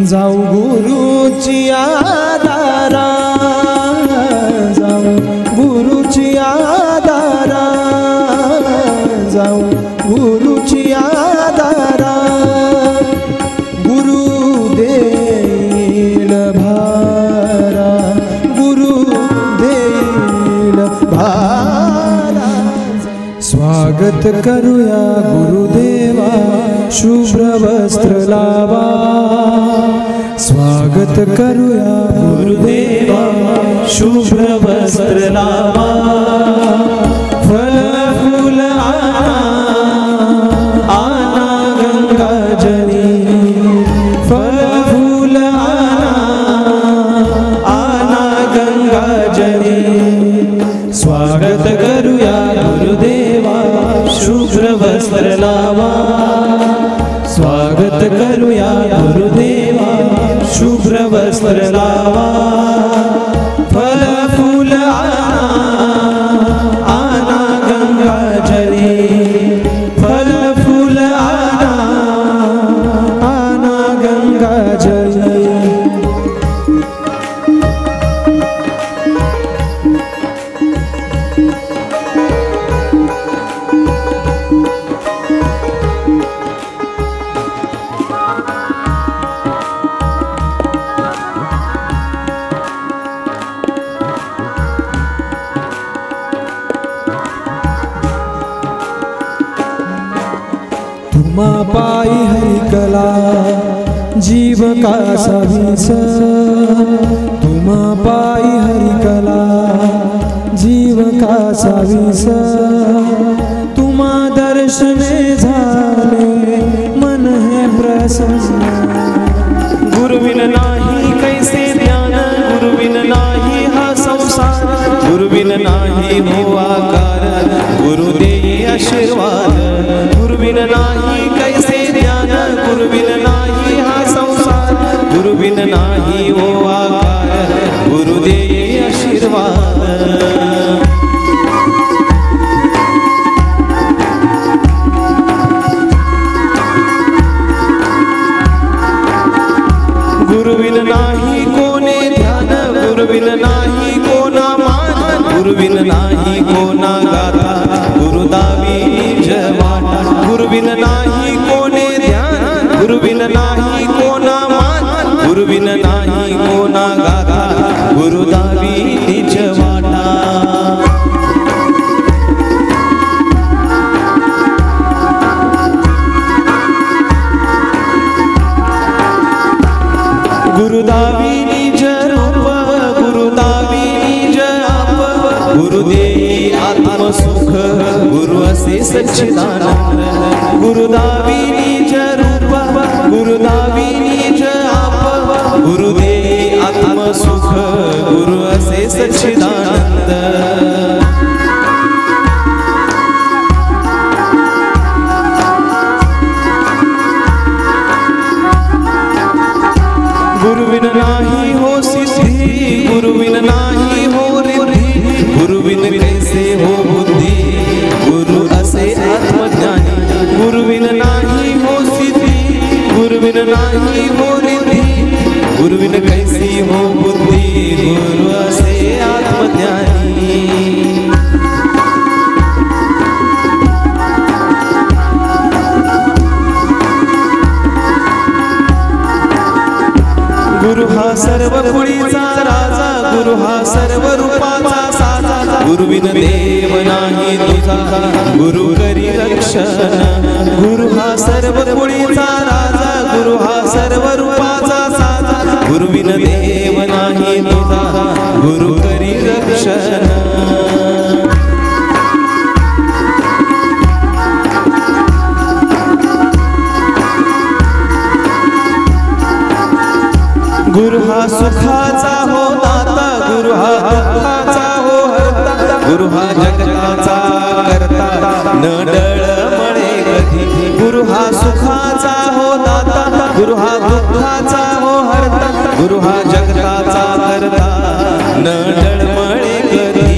जाऊ गुरुची आदारा, जाऊ गुरुची आदारा, जाऊ गुरुची आदारा, गुरु देईल भारा, गुरु देईल भारा। स्वागत करूया गुरुदेवा, शुभ्र वस्त्र लावा, स्वागत करूया गुरुदेवा, शुभ्र वस्त्र लावा, फल फूल आना गंगा जली, फल फूल आना गंगा जली। स्वागत करूया गुरुदेवा, शुभ्र वस्त्र लावा, स्वागत करूया गुरुदेवा, शुभ्र वस्त्र लावा, फल फूल आना गंगा जली, फल फूल आना गंगा जली। तुम्हा पायी हरी कला जीव का सविस, तुम्हा पायी हरी कला जीव का सविस, तुम्हा दर्शने झाले मन है प्रसन्न। गुरुविन नाही कैसे ध्यान, गुरुविन नाही हा संसार, गुरुविन नाही हो आकार, गुरु देई आशीर्वाद। गुरुविन नाही कैसे ध्यान, गुरुविन नाही हा संसार, गुरुविन नाही हो आकार, गुरु देई आशीर्वाद। गुरुविन नाही कोणे ध्यान, गुरुविन नाही कोणा मान, गुरुविन नाही कोणा गाथा, गुरुदावी निज वाटा। गुरुविन नाही कोणे ध्यान, गुरुविन नाही कोणा मान, गुरुविन नाही कोणा गाथा, गुरुदावी निज वाटा। गुरुदावी निज रूप, गुरुदावी निज आप, गुरु देई आत्मसुख, गुरु असे सच्चिदानंद। गुरुदावी निज रूप, गुरुदावी निज आप, गुरु देई आत्मसुख, गुरु असे सच्चिदानंद। गुरुविन नाही हो सिद्धि, गुरुविन नाही हो रिद्धि, गुरुविन कैसे हो बुद्धि, गुरु असे आत्मज्ञानी। गुरुविन नाही हो सिद्धि, गुरुविन नाही हो रिद्धि, गुरुविन कैसी हो बुद्धि, गुरु असे आत्मज्ञानी। गुरु हा सर्व कुळीचा राजा, गुरु हा सर्व रूपाचा साजा, गुरुविन देव नाही तुझा, गुरु करी रक्षण। गुरु हा सर्व कुळीचा राजा, गुरु हा सर्व रूपाचा साजा, गुरुविन देव नाही तुझा, गुरु करी रक्षण। गुरु हा सुखाचा हो दाता, गुरु हा दुःखाचा हो हरता, गुरु हा जगताचा करता, न डळमळे कधी. गुरु हा सुखाचा हो दाता, गुरु हा दुःखाचा हो हरता, गुरु हा जगताचा करता, न डळमळे कधी.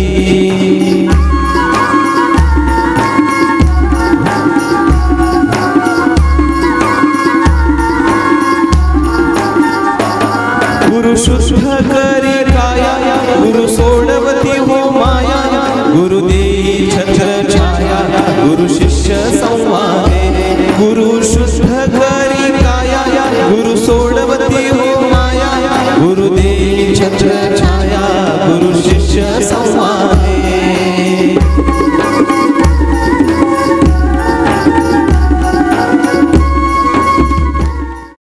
गुरु शुद्ध करी काया, गुरु सोडवती हो माया, गुरु देई छत्र छाया, गुरु शिष्य संवादे. गुरु शुद्ध करी काया, गुरु सोडवती हो माया, गुरु देई छत्र छाया, गुरु शिष्य